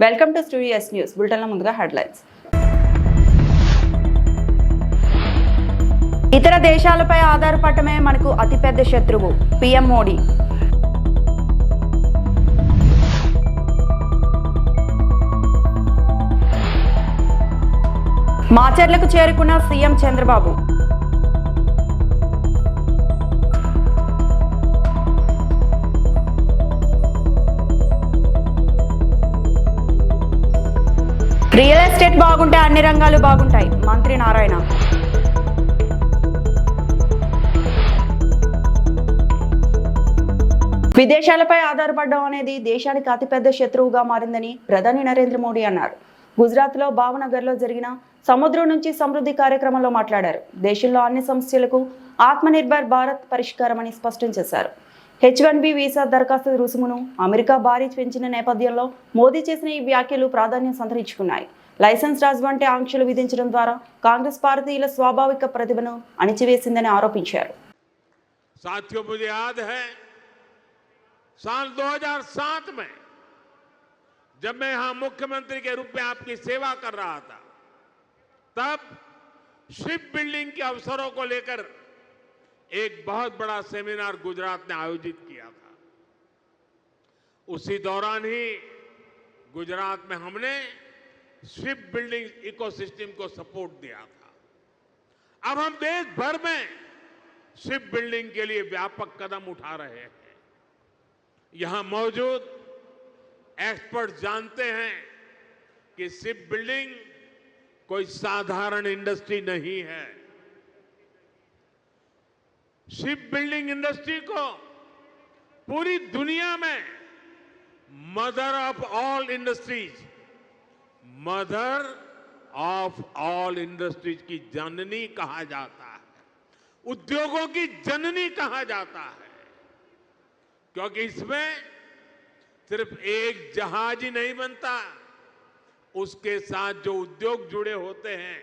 Welcome to studio S news. బులెటిన్ల ముందుగా headlines. ఇతర దేశాలపై ఆధారపడటమే మనకు అతిపెద్ద శత్రువు, పీఎం మోడీ. మాచర్లకు చేరుకున్న సీఎం చంద్రబాబు. రియల్ ఎస్టేట్ బాగుంటే అన్ని రంగాలు బాగుంటాయి, మంత్రి నారాయణ. విదేశాలపై ఆధారపడడం అనేది దేశానికి అతిపెద్ద శత్రువుగా మారిందని ప్రధాని నరేంద్ర మోడీ అన్నారు. గుజరాత్లో భావనగర్లో జరిగిన సముద్రం నుంచి సమృద్ధి కార్యక్రమంలో మాట్లాడారు. దేశంలో అన్ని సమస్యలకు ఆత్మనిర్భర్ భారత్ పరిష్కారమని స్పష్టం చేశారు. H1B వీసా దరఖాస్తు రుసుమును అమెరికా భారీ పెంచిన నేపథ్యంలో మోదీ చేసిన ఈ వ్యాఖ్యలు ప్రాధాన్యం సంతరించుకున్నాయి. లైసెన్స్ రాజ్ వంటి ఆంక్షలు విధించడం ద్వారా కాంగ్రెస్ పార్టీల స్వాభావిక ప్రతిభను అణిచివేసిందని ఆరోపించారు. साथियों, मुझे याद है साल 2007 में जब मैं यहां मुख्यमंत्री के रूप में आपकी सेवा कर रहा था, तब शिप बिल्डिंग के अवसरों को लेकर एक बहुत बड़ा सेमिनार गुजरात ने आयोजित किया था। उसी दौरान ही गुजरात में हमने शिप बिल्डिंग इकोसिस्टम को सपोर्ट दिया था। अब हम देश भर में शिप बिल्डिंग के लिए व्यापक कदम उठा रहे हैं। यहां मौजूद एक्सपर्ट जानते हैं कि शिप बिल्डिंग कोई साधारण इंडस्ट्री नहीं है। शिप बिल्डिंग इंडस्ट्री को पूरी दुनिया में मदर ऑफ ऑल इंडस्ट्रीज की जननी कहा जाता है, उद्योगों की जननी कहा जाता है, क्योंकि इसमें सिर्फ एक जहाज ही नहीं बनता, उसके साथ जो उद्योग जुड़े होते हैं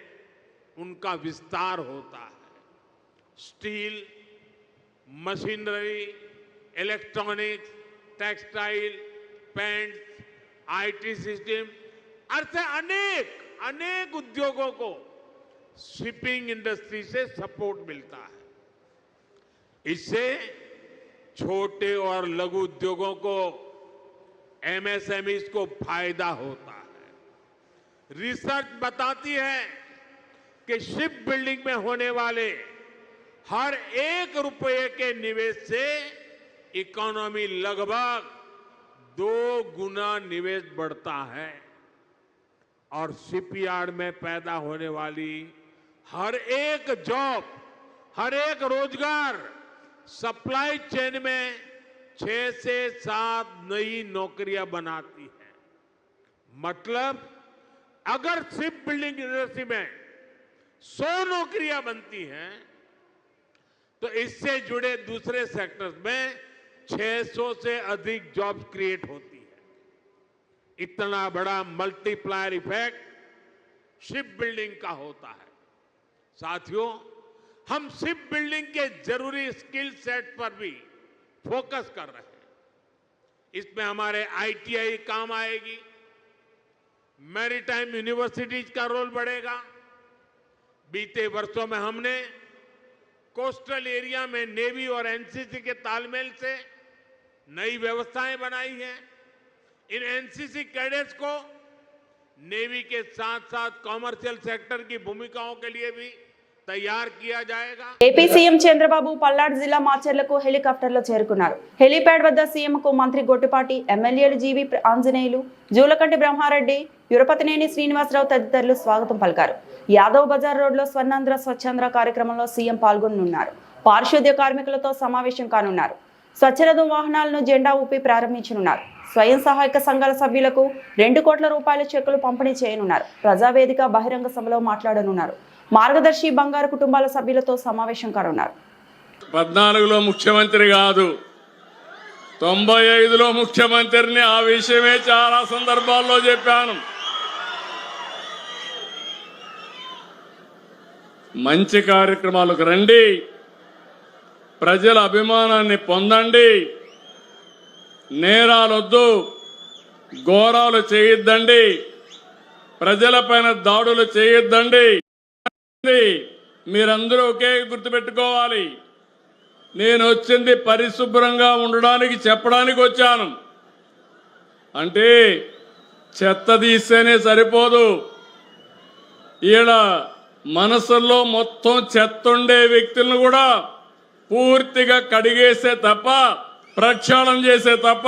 उनका विस्तार होता है। Steel, machinery, electronics, textile, paints, IT system, ऐसे अनेक उद्योगों को शिपिंग इंडस्ट्री से सपोर्ट मिलता है। इससे छोटे और लघु उद्योगों को, एमएसएमईज को फायदा होता है। रिसर्च बताती है कि शिप बिल्डिंग में होने वाले हर 1 रुपये के निवेश से इकोनॉमी लगभग 2 गुना निवेश बढ़ता है और शिपयार्ड में पैदा होने वाली हर एक जॉब, हर एक रोजगार सप्लाई चेन में 6 से 7 नई नौकरियां बनाती है। मतलब अगर शिप बिल्डिंग इंडस्ट्री में 100 नौकरियां बनती हैं तो इससे जुड़े दूसरे सेक्टर्स में 600 से अधिक जॉब्स क्रिएट होती है। इतना बड़ा मल्टीप्लायर इफेक्ट शिप बिल्डिंग का होता है। साथियों, हम शिप बिल्डिंग के जरूरी स्किल सेट पर भी फोकस कर रहे हैं। इसमें हमारे ITI काम आएगी, मैरीटाइम यूनिवर्सिटीज का रोल बढ़ेगा। बीते वर्षों में हमने कोस्टल एरिया में नेवी और एनसीसी के तालमेल से नई व्यवस्थाएं बनाई हैं। इन एनसीसी कैडेट्स को नेवी के साथ साथ कॉमर्शियल सेक्टर की भूमिकाओं के लिए भी తయారు किया जाएगा। ఏపీ సీఎం చంద్రబాబు పల్నాడు జిల్లా మాచర్లకు హెలికాప్టర్లో చేరుకున్నారు. హెలీప్యాడ్ వద్ద సీఎంకు మంత్రి గొట్టిపాటి, ఎమ్మెల్యేలు జీవి ఆంజనేయులు, జూలకంటి బ్రహ్మారెడ్డి, యురపతినేని శ్రీనివాసరావు తదితరులు స్వాగతం పలికారు. యాదవ్ బజార్ రోడ్లో స్వర్ణాంధ్ర స్వచ్ఛాంధ్ర కార్యక్రమంలో సీఎం పాల్గొనున్నారు. పారిశుద్ధ్య కార్మికులతో సమావేశం కానున్నారు. స్వచ్ఛరథం వాహనాలను జెండా ఊపి ప్రారంభించనున్నారు. స్వయం సహాయక సంఘాల సభ్యులకు 2 కోట్ల రూపాయల చెక్కులు పంపిణీ చేయనున్నారు. ప్రజావేదిక బహిరంగ సభలో మాట్లాడనున్నారు. మార్గదర్శి బంగారు కుటుంబాల సభ్యులతో సమావేశం కానున్నారు. 14లో ముఖ్యమంత్రి కాదు, 95లో ముఖ్యమంత్రిని. ఆ విషయమే చాలా సందర్భాల్లో చెప్పాను. మంచి కార్యక్రమాలకు రండి, ప్రజల అభిమానాన్ని పొందండి, నేరాలొద్దు, ఘోరాలు చేయొద్దండి, ప్రజలపైన దాడులు చేయొద్దండి. మీరందరూ ఒకే గుర్తుపెట్టుకోవాలి, నేను వచ్చింది పరిశుభ్రంగా ఉండడానికి చెప్పడానికి వచ్చాను. అంటే చెత్త తీస్తేనే సరిపోదు, ఈడ మనసుల్లో మొత్తం చెత్త ఉండే వ్యక్తులను కూడా పూర్తిగా కడిగేసే తప్ప, ప్రక్షాళన చేసే తప్ప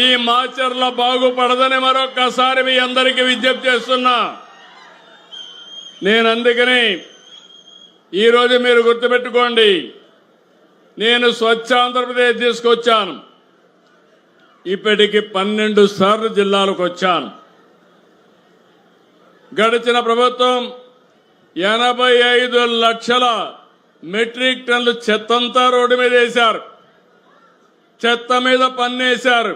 ఈ మాచర్ల బాగుపడదని మరొక్కసారి మీ అందరికీ విజ్ఞప్తి చేస్తున్నా. నేను అందుకని ఈరోజు మీరు గుర్తుపెట్టుకోండి, నేను స్వచ్ఛ ఆంధ్రప్రదేశ్ తీసుకొచ్చాను. ఇప్పటికి 12 సార్లు జిల్లాలకు వచ్చాను. గడిచిన ప్రభుత్వం 85 లక్షల మెట్రిక్ టన్నులు చెత్తంతా రోడ్డు మీద వేశారు, చెత్త మీద పన్ను వేశారు.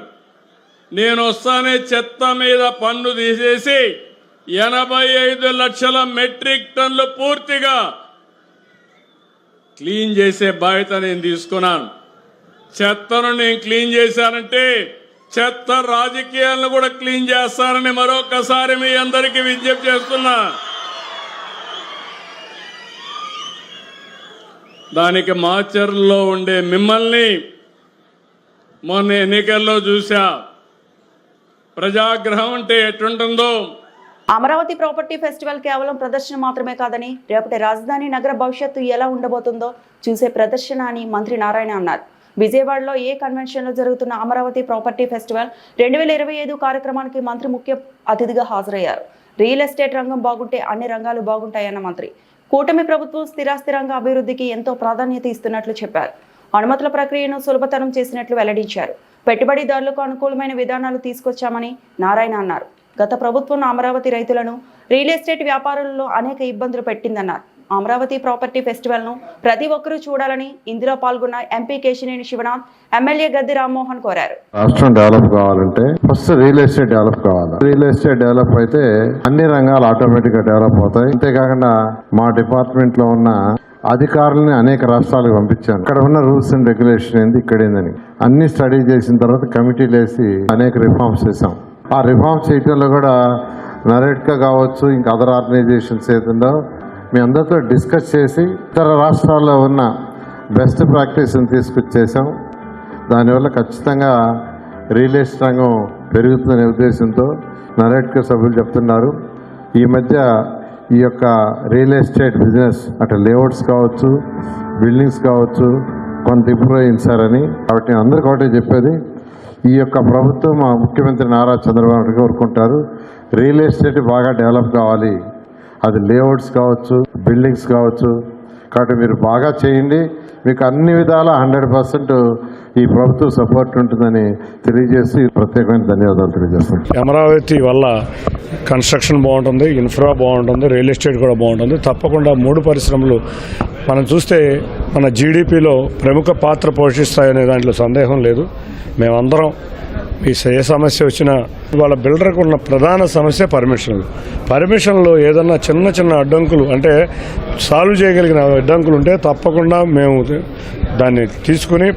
నేను వస్తానే చెత్త మీద పన్ను తీసేసి 85 లక్షల మెట్రిక్ టన్నులు పూర్తిగా క్లీన్ చేసే బాధ్యత నేను తీసుకున్నాను. చెత్తను నేను క్లీన్ చేశానంటే చెత్త రాజకీయాలను కూడా క్లీన్ చేస్తానని మరొకసారి మీ అందరికీ విజ్ఞప్తి చేస్తున్నా. దానికి మాచర్లలో ఉండే మిమ్మల్ని మొన్న ఎన్నికల్లో చూసా. ప్రజాగ్రహం అంటే ఎట్లుంటుందో. అమరావతి ప్రాపర్టీ ఫెస్టివల్ కేవలం ప్రదర్శన మాత్రమే కాదని, రేపటి రాజధాని నగర భవిష్యత్తు ఎలా ఉండబోతుందో చూసే ప్రదర్శన అని మంత్రి నారాయణ అన్నారు. విజయవాడలో ఏ కన్వెన్షన్లో జరుగుతున్న అమరావతి ప్రాపర్టీ ఫెస్టివల్ 2025 కార్యక్రమానికి మంత్రి ముఖ్య అతిథిగా హాజరయ్యారు. రియల్ ఎస్టేట్ రంగం బాగుంటే అన్ని రంగాలు బాగుంటాయన్న మంత్రి కూటమి ప్రభుత్వం స్థిరాస్తి రంగ అభివృద్ధికి ఎంతో ప్రాధాన్యత ఇస్తున్నట్లు చెప్పారు. అనుమతుల ప్రక్రియను సులభతరం చేసినట్లు వెల్లడించారు. పెట్టుబడిదారులకు అనుకూలమైన విధానాలు తీసుకొచ్చామని నారాయణ అన్నారు. గత ప్రభుత్వం అమరావతి రైతులను, రియల్ ఎస్టేట్ వ్యాపారులలో అనేక ఇబ్బందులు పెట్టిందన్నారు. అమరావతి ప్రాపర్టీ ఫెస్టివల్ ను ప్రతి ఒక్కరూ చూడాలని ఇందులో పాల్గొన్న ఎంపీ కేశినేని శివనాథ్, ఎమ్మెల్యే గద్ది రామ్మోహన్ కోరారు. రాష్ట్రం డెవలప్ కావాలంటే ఫస్ట్ రియల్ ఎస్టేట్ డెవలప్ కావాలి. రియల్ ఎస్టేట్ డెవలప్ అయితే అన్ని రంగాలు ఆటోమేటిక్ గా డెవలప్ అవుతాయి. అంతేకాకుండా మా డిపార్ట్మెంట్ లో ఉన్న అధికారులని అనేక రాష్ట్రాలకు పంపించాను. ఇక్కడ ఉన్న రూల్స్ అండ్ రెగ్యులేషన్ ఏంది, ఇక్కడ ఏందని అన్ని స్టడీ చేసిన తర్వాత కమిటీలు వేసి అనేక రిఫార్మ్స్ చేసాం. ఆ రిఫార్మ్స్ చేయడంలో కూడా నరేట్కా కావచ్చు, ఇంకా అదర్ ఆర్గనైజేషన్స్ ఏదో మీ అందరితో డిస్కస్ చేసి ఇతర రాష్ట్రాల్లో ఉన్న బెస్ట్ ప్రాక్టీస్ని తీసుకొచ్చేసాం. దానివల్ల ఖచ్చితంగా రియల్ ఎస్టేట్ రంగం పెరుగుతుందనే ఉద్దేశంతో నరేట్కా సభ్యులు చెప్తున్నారు. ఈ మధ్య ఈ యొక్క రియల్ ఎస్టేట్ బిజినెస్ అటు లేఅవుట్స్ కావచ్చు, బిల్డింగ్స్ కావచ్చు కొంత ఇంప్రూవ్ అయింది సార్ అని. కాబట్టి నేను అందరికీ ఒకటే చెప్పేది, ఈ యొక్క ప్రభుత్వం మా ముఖ్యమంత్రి నారా చంద్రబాబు నాయుడు కోరుకుంటారు రియల్ ఎస్టేట్ బాగా డెవలప్ కావాలి. అది లేఅవుట్స్ కావచ్చు, బిల్డింగ్స్ కావచ్చు. కాబట్టి మీరు బాగా చేయండి, మీకు అన్ని విధాల 100% ఈ ప్రభుత్వం సపోర్ట్ ఉంటుందని తెలియజేసి ప్రత్యేకమైన ధన్యవాదాలు తెలియజేస్తాను. అమరావతి వల్ల కన్స్ట్రక్షన్ బాగుంటుంది, ఇన్ఫ్రా బాగుంటుంది, రియల్ ఎస్టేట్ కూడా బాగుంటుంది. తప్పకుండా 3 పరిశ్రమలు మనం చూస్తే మన జీడిపిలో ప్రముఖ పాత్ర పోషిస్తాయనే దాంట్లో సందేహం లేదు. మేమందరం ఏ సమస్య వచ్చినా వాళ్ళ బిల్డర్కు ఉన్న ప్రధాన సమస్య పర్మిషన్లు ఏదన్నా చిన్న చిన్న అడ్డంకులు అంటే సాల్వ్ చేయగలిగిన అడ్డంకులు ఉంటే తప్పకుండా మేము దాన్ని తీసుకుని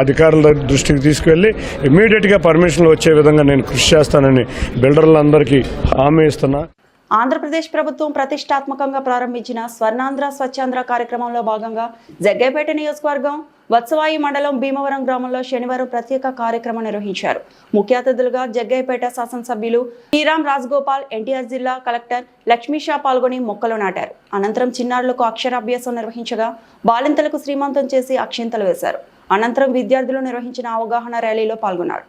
అధికారుల దృష్టికి తీసుకువెళ్ళి ఇమ్మీడియట్గా పర్మిషన్లు వచ్చే విధంగా నేను కృషి చేస్తానని బిల్డర్లందరికీ హామీ ఇస్తున్నా. ఆంధ్రప్రదేశ్ ప్రభుత్వం ప్రతిష్టాత్మకంగా ప్రారంభించిన స్వర్ణాంధ్ర స్వచ్ఛాంధ్ర కార్యక్రమంలో భాగంగా జగ్గైపేట నియోజకవర్గం వత్సవాయి మండలం భీమవరం గ్రామంలో శనివారం ప్రత్యేక కార్యక్రమం నిర్వహించారు. ముఖ్య అతిథులుగా జగ్గైపేట శాసనసభ్యులు శ్రీరామ్ రాజగోపాల్, ఎన్టీఆర్ జిల్లా కలెక్టర్ లక్ష్మీషా పాల్గొని మొక్కలు నాటారు. అనంతరం చిన్నారులకు అక్షరాభ్యాసం నిర్వహించగా బాలింతలకు శ్రీమంతం చేసి అక్షింతలు వేశారు. అనంతరం విద్యార్థులు నిర్వహించిన అవగాహన ర్యాలీలో పాల్గొన్నారు.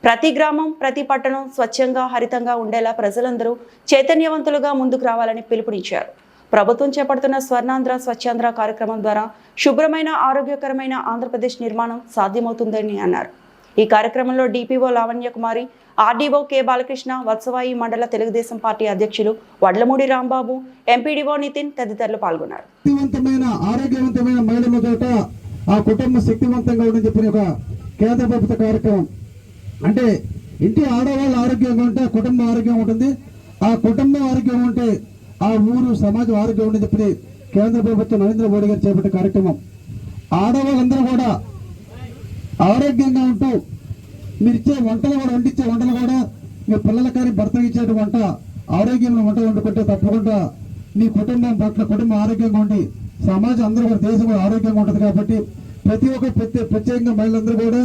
ప్రతి గ్రామం, ప్రతి పట్టణం స్వచ్ఛంగా, హరితంగా ఉండేలా ప్రజలందరూ చైతన్యవంతులుగా ముందుకు రావాలని పిలుపునిచ్చారు. ప్రభుత్వం చేపడుతున్న స్వర్ణాంధ్ర స్వచ్ఛాంధ్ర కార్యక్రమం ద్వారా శుభ్రమైన, ఆరోగ్యకరమైన ఆంధ్రప్రదేశ్ నిర్మాణం సాధ్యమవుతుందని అన్నారు. ఈ కార్యక్రమంలో డిపిఓ లావణ్య కుమారి, ఆర్డీఓ కె బాలకృష్ణ, వత్సవాయి మండల తెలుగుదేశం పార్టీ అధ్యక్షులు వడ్లమూడి రాంబాబు, ఎంపీడీఓ నితిన్ తదితరులు పాల్గొన్నారు. ఆరోగ్యవంతమైన మహిళల తోట ఆ కుటుంబం శక్తివంతంగా ఉందని చెప్పిన ఒక కేంద్ర ప్రభుత్వ కార్యక్రమం. అంటే ఇంటి ఆడవాళ్ళు ఆరోగ్యంగా ఉంటే కుటుంబం ఆరోగ్యంగా ఉంటుంది, ఆ కుటుంబం ఆరోగ్యంగా ఉంటే ఆ ఊరు సమాజం ఆరోగ్యం ఉందని చెప్పి కేంద్ర ప్రభుత్వం నరేంద్ర మోడీ గారు చేపట్టే కార్యక్రమం. ఆడవాళ్ళందరూ కూడా ఆరోగ్యంగా ఉంటూ మీరు ఇచ్చే వంటలు కూడా, వండించే వంటలు కూడా మీ పిల్లల కానీ భర్తకి ఇచ్చేటువంటి వంట ఆరోగ్యంగా వంట వండుకుంటే తప్పకుండా మీ కుటుంబం పట్ల కుటుంబం ఆరోగ్యంగా ఉండి సమాజం అందరూ కూడా దేశం కూడా ఆరోగ్యంగా ఉంటుంది. కాబట్టి ప్రతి ఒక్క ప్రత్యేకంగా మహిళలందరూ కూడా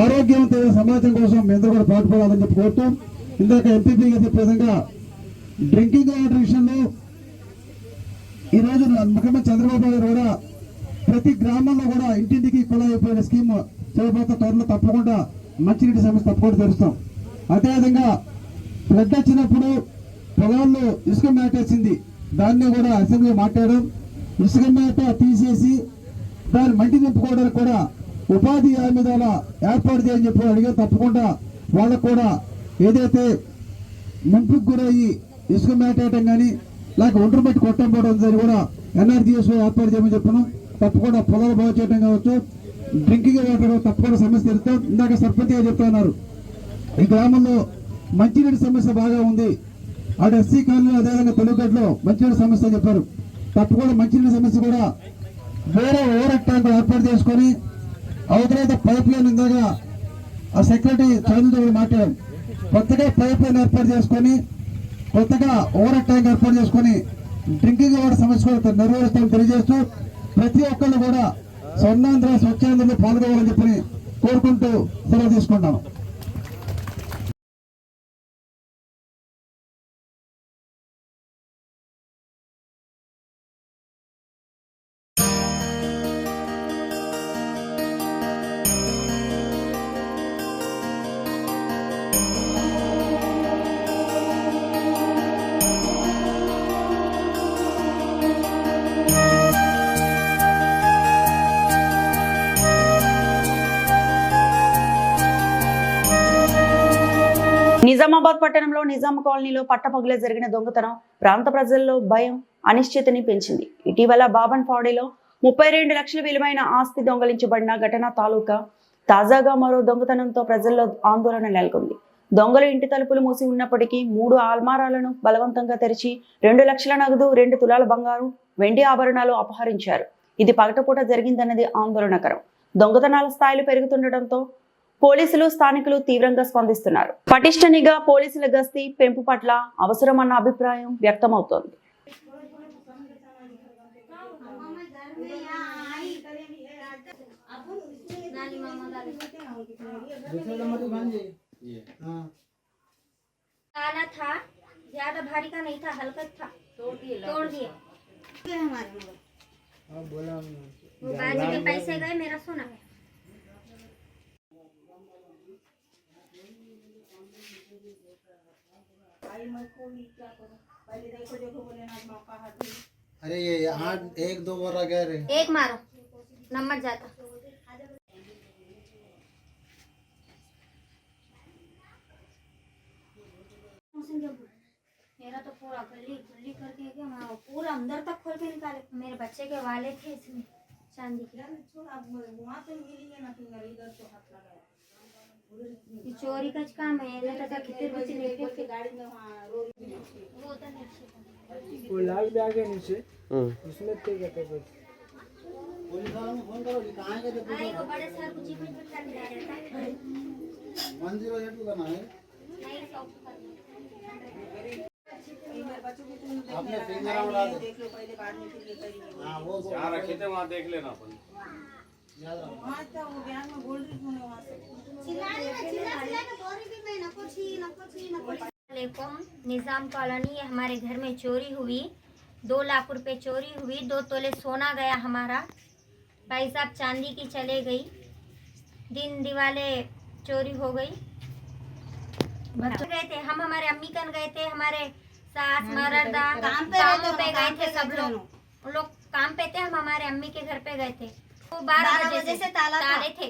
ఆరోగ్యవంతమైన సమాజం కోసం మీ అందరూ కూడా పాటుపడాలని చెప్పి కోరుతూ ఇందాక ఎంపీపీ గారు చెప్పే విధంగా డ్రింకింగ్ వాటర్ విషయంలో ఈరోజు ముఖ్యమంత్రి చంద్రబాబు గారు కూడా ప్రతి గ్రామంలో కూడా ఇంటింటికి కుళాయి అయిపోయిన స్కీమ్ చేయబోతే త్వరలో తప్పకుండా మంచినీటి సమస్య తప్పకుండా తెరుస్తాం. అదేవిధంగా ఫ్లడ్ వచ్చినప్పుడు పొలాల్లో ఇసుక మేటేసింది, దాన్ని కూడా అసెంబ్లీలో మాట్లాడడం, ఇసుక మేట తీసేసి దాన్ని మంటి నింపుకోవడానికి కూడా ఉపాధి హామీ ద్వారా ఏర్పాటు చేయని చెప్పి అడిగారు. తప్పకుండా వాళ్ళకు కూడా ఏదైతే ముంపుకు గురయ్యి ఇసుక మేటేయటం కానీ లేక ఒంటరి పెట్టి కొట్టం పోవడం దాన్ని కూడా NRGS ఏర్పాటు చేయమని చెప్పాను. తప్పకుండా పొలాలు బాగు చేయడం కావచ్చు, డ్రింకింగ్ వాటర్ తప్పకుండా సమస్య తెలుస్తాం. ఇందాక సర్పంచ్ గారు చెప్తున్నారు ఈ గ్రామంలో మంచినీటి సమస్య బాగా ఉంది. అటు ఎస్సీ కాలనీలో అదేవిధంగా తెలుగుగడ్డలో మంచినీటి సమస్య చెప్పారు. తప్పకుండా మంచినీటి సమస్య కూడా వేరే ఓవర్ ట్యాంక్ ఏర్పాటు చేసుకొని అవతలైతే పైప్ లైన్ ఇందాక ఆ సెక్రటరీ చంద్రబాబు మాట్లాడారు. కొత్తగా పైప్ లైన్ ఏర్పాటు చేసుకొని కొత్తగా ఓవర్ ట్యాంక్ ఏర్పాటు చేసుకొని డ్రింకింగ్ వాటర్ సమస్య కూడా నెరవేరుస్తామని తెలియజేస్తూ ప్రతి ఒక్కళ్ళు కూడా స్వర్ణాంధ్ర స్వచ్ఛాంధ్రలో పాల్గొవాలని చెప్పి కోరుకుంటూ సెలవు తీసుకుంటాం. నిజామాబాద్ పట్టణంలో నిజాం కాలనీలో పట్టపగలే జరిగిన దొంగతనం ప్రాంత ప్రజల్లో భయం అనిశ్చితిని పెంచింది. ఇటీవల బాబన్పాడిలో 32 లక్షల విలువైన ఆస్తి దొంగలించబడిన ఘటన తాలూకా తాజాగా మరో దొంగతనంతో ప్రజల్లో ఆందోళన నెలకొంది. దొంగలు ఇంటి తలుపులు మూసి ఉన్నప్పటికీ 3 అల్మారాలను బలవంతంగా తెరిచి 2 లక్షల నగదు, 2 తులాల బంగారు, వెండి ఆభరణాలు అపహరించారు. ఇది పగటిపూట జరిగిందన్నది ఆందోళనకరం. దొంగతనాల స్థాయిలు పెరుగుతుండటంతో పోలీసులు, స్థానికులు తీవ్రంగా స్పందిస్తున్నారు. పటిష్ట నిఘా, పోలీసుల గస్తీ పెంపు పట్ల అవసరమన్న అభిప్రాయం వ్యక్తమవుతోంది. काला था, ज्यादा भारी का नहीं था, हल्का था, तोड़ दिए। वो बाजी के पैसे गए, मेरा सोना। अरे ये यहाँ 1-2 बार आ गया रे। एक मारो, नंबर जाता। मेरा तो पूरा गली करके गया, पूरा अंदर तक खोल के निकाले। मेरे बच्चे के वाले थे इसमें चांदी के। ये चोरी का काम है, कितने बच्चे लेके गाड़ी में वो तो नहीं। वो लाल बैग है नीचे, उसमें थे क्या थे बस। पुलिस वालों को फोन करो, कहाँ गए थे? आई वो बड़े सर को जीवन पर करने आ रहा था। 108 को करना है। नहीं, 100 को करना। आपने फिंगर उड़ा दे। हाँ वो जहाँ रखे थे वहाँ देख लेना अपन। याद रखो। वालेकुम। निजाम कॉलोनी हमारे घर में चोरी हुई, 2 लाख रुपए चोरी हुई, 2 तोले सोना गया हमारा, भाई साहब चांदी की चले गई, दिन दिवाले चोरी हो गई। गए थे हम, हमारे अम्मी कन गए थे, हमारे सास मरदा काम पे गए थे, सब लोग उन लोग काम पे थे, हम हमारे अम्मी के घर पे गए थे। वो 12 बजे से ताले थे।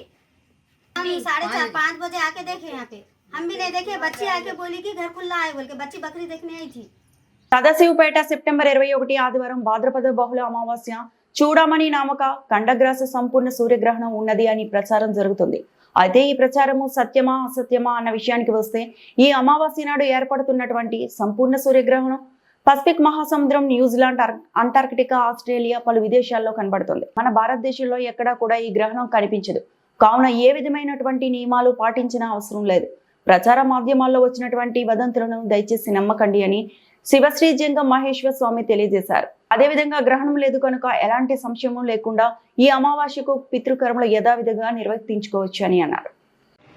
हम 4:30-5 बजे आके देखे यहाँ पे, हम भी नहीं देखे। बच्ची आके बोली कि घर खुला है बोल के, बच्ची बकरी देखने आई थी। సదాశివపేట సెప్టెంబర్ 21 ఆదివారం భాద్రపద బహుళ అమావాస్య చూడమని నామక ఖండగ్రాస సంపూర్ణ సూర్యగ్రహణం ఉన్నది అని ప్రచారం జరుగుతుంది. అయితే ఈ ప్రచారము సత్యమా అసత్యమా అన్న విషయానికి వస్తే ఈ అమావాస్య నాడు ఏర్పడుతున్నటువంటి సంపూర్ణ సూర్యగ్రహణం పసిఫిక్ మహాసముద్రం, న్యూజిలాండ్, అంటార్కిటికా, ఆస్ట్రేలియా, పలు విదేశాల్లో కనబడుతుంది. మన భారతదేశంలో ఎక్కడా కూడా ఈ గ్రహణం కనిపించదు. కావున ఏ విధమైనటువంటి నియమాలు పాటించిన అవసరం లేదు. ప్రచార మాధ్యమాల్లో వచ్చినటువంటి వదంతులను దయచేసి నమ్మకండి అని శివశ్రీ జంగం మహేశ్వర స్వామి తెలియజేశారు. అదేవిధంగా గ్రహణం లేదు కనుక ఎలాంటి సంశయం లేకుండా ఈ అమావాస్యకు పితృకర్మలు యథావిధిగా నిర్వర్తించుకోవచ్చు అని అన్నారు.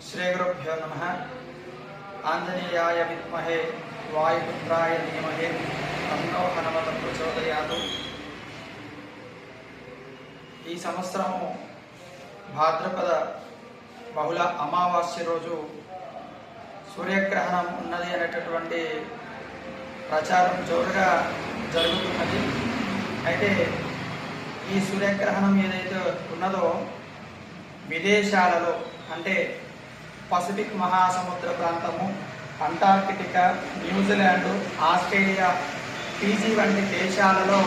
శ్రీ గురుభ్యో నమః. ఆంజనేయాయ విద్మహే వాయుపుత్రాయ ధీమహి తన్నో హనుమత్ ప్రచోదయాత్. ఈ సంవత్సరము భాద్రపద బహుళ అమావాస్య రోజు సూర్యగ్రహణం ఉన్నది అనేటటువంటి ప్రచారం జోరుగా జరుగుతున్నది. అయితే ఈ సూర్యగ్రహణం ఏదైతే ఉన్నదో విదేశాలలో అంటే పసిఫిక్ మహాసముద్ర ప్రాంతము, అంటార్కిటికా, న్యూజిలాండ్, ఆస్ట్రేలియా, ఫీజీ వంటి దేశాలలో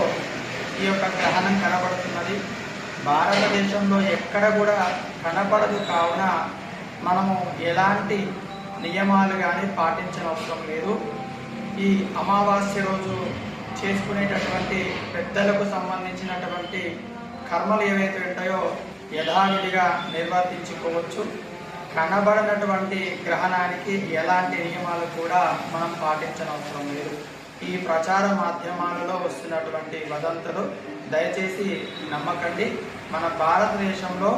ఈ యొక్క గ్రహణం కనబడుతున్నది. భారతదేశంలో ఎక్కడ కూడా కనపడదు. కావున మనము ఎలాంటి నియమాలు కానీ పాటించనవసరం లేదు. ఈ అమావాస్య రోజు చేసుకునేటటువంటి పెద్దలకు సంబంధించినటువంటి కర్మలు ఏవైతే ఉంటాయో యథావిధిగా నిర్వర్తించుకోవచ్చు. కనబడినటువంటి గ్రహణానికి ఎలాంటి నియమాలు కూడా మనం పాటించనవసరం లేదు. ఈ ప్రచార మాధ్యమాలలో వస్తున్నటువంటి వదంతులు దయచేసి నమ్మకండి. మన భారతదేశంలో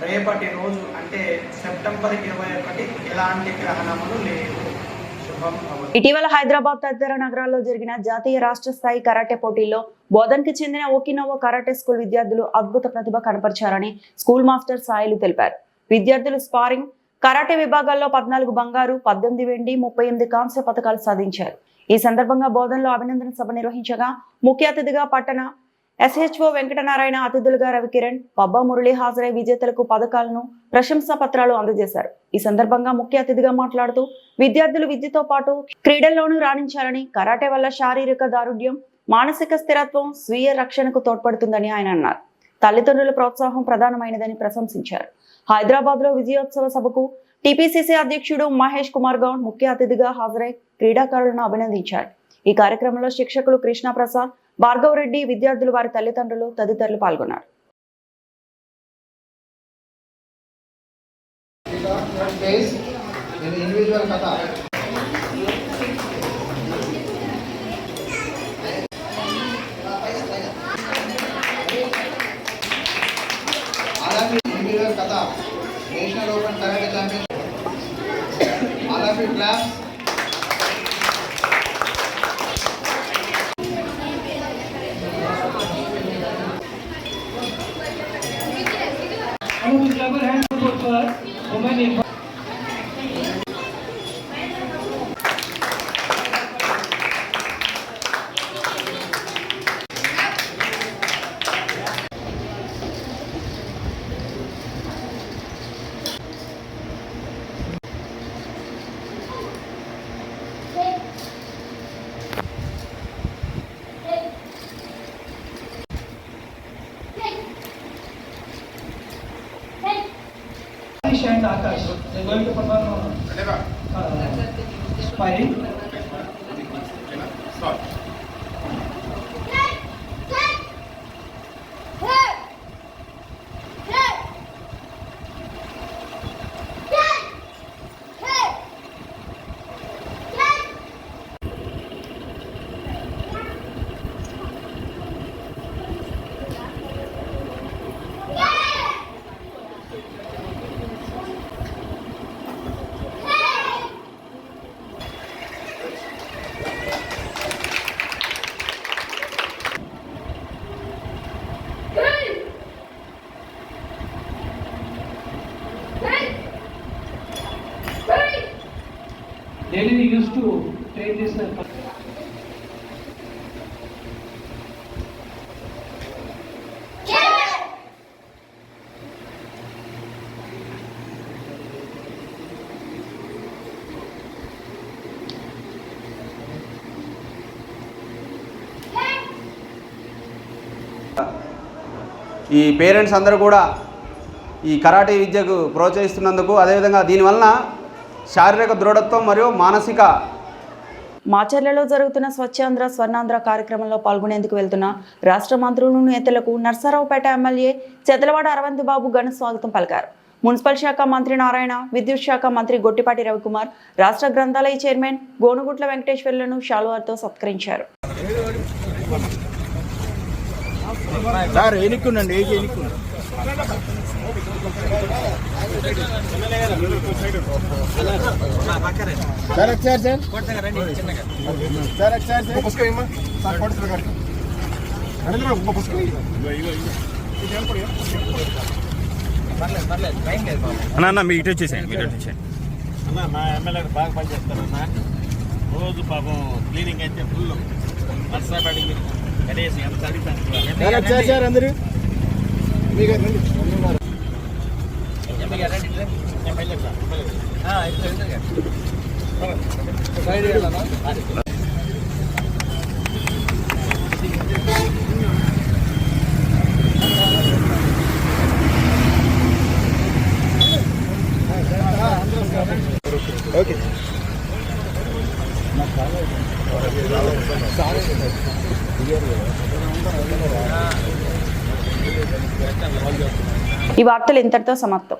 రేపటి రోజు అంటే సెప్టెంబర్ 21 ఎలాంటి గ్రహణములు లేవు. శుభం భవతు. ఇటీవల హైదరాబాద్ తదితర నగరాల్లో జరిగిన జాతీయ రాష్ట్ర స్థాయి కరాటే పోటీల్లో బోధన్కి చెందిన ఓకినోవా కరాటే స్కూల్ విద్యార్థులు అద్భుత ప్రతిభ కనపరిచారని స్కూల్ మాస్టర్ సాయిలు తెలిపారు. విద్యార్థులు స్పారింగ్, కరాటే విభాగాల్లో 14 బంగారు, 18 వెండి, 38 కాంస్య పతకాలు సాధించారు. ఈ సందర్భంగా బోధనలో అభినందన సభ నిర్వహించగా ముఖ్య అతిథిగా పట్టణ SHO వెంకటనారాయణ, అతిథులుగా రవికిరణ్, పబ్బా మురళి హాజరై విజేతలకు పథకాలను, ప్రశంసా పత్రాలు అందజేశారు. ఈ సందర్భంగా ముఖ్య అతిథిగా మాట్లాడుతూ విద్యార్థులు విద్యతో పాటు క్రీడల్లోనూ రాణించాలని, కరాటే వల్ల శారీరక దారుఢ్యం, మానసిక స్థిరత్వం, స్వీయ రక్షణకు తోడ్పడుతుందని ఆయన అన్నారు. తల్లిదండ్రుల ప్రోత్సాహం ప్రధానమైనదని ప్రశంసించారు. హైదరాబాద్ లో విజయోత్సవ సభకు TPCC అధ్యక్షుడు మహేష్ కుమార్ గౌడ్ ముఖ్య అతిథిగా హాజరై క్రీడాకారులను అభినందించారు. ఈ కార్యక్రమంలో శిక్షకులు కృష్ణప్రసాద్, భార్గవ్ రెడ్డి, విద్యార్థులు, వారి తల్లిదండ్రులు తదితరులు పాల్గొన్నారు. National open karate championship. All of you class. And Akash, they are going to perform sparring. Start. Daily we used to train this. ఈ పేరెంట్స్ అందరూ కూడా ఈ కరాటే విద్యకు ప్రోత్సహిస్తున్నందుకు, అదేవిధంగా దీనివలన శారీరక దృఢత్వం మరియు మానసిక. మాచర్లలో జరుగుతున్న స్వచ్ఛాంధ్ర స్వర్ణాంధ్ర కార్యక్రమంలో పాల్గొనేందుకు వెళ్తున్న రాష్ట్ర మంత్రులు, నేతలకు నర్సరావుపేట ఎమ్మెల్యే చెదలవాడ అరవింద్ బాబు ఘన స్వాగతం పలికారు. మున్సిపల్ శాఖ మంత్రి నారాయణ, విద్యుత్ శాఖ మంత్రి గొట్టిపాటి రవికుమార్, రాష్ట్ర గ్రంథాలయ చైర్మన్ గోనుగుట్ల వెంకటేశ్వర్లను శాలువాలతో సత్కరించారు. అన్న మీ ఇటు వచ్చేసాను అన్న మా ఎమ్మెల్యే బాగా పనిచేస్తారన్న. రోజు పాపం క్లీనింగ్ అయితే ఫుల్ నర్సాపేట కనీసం ఎంత చదివాను అందరూ ఓకే. ఈ వార్తలు ఇంతటితో సమాప్తం.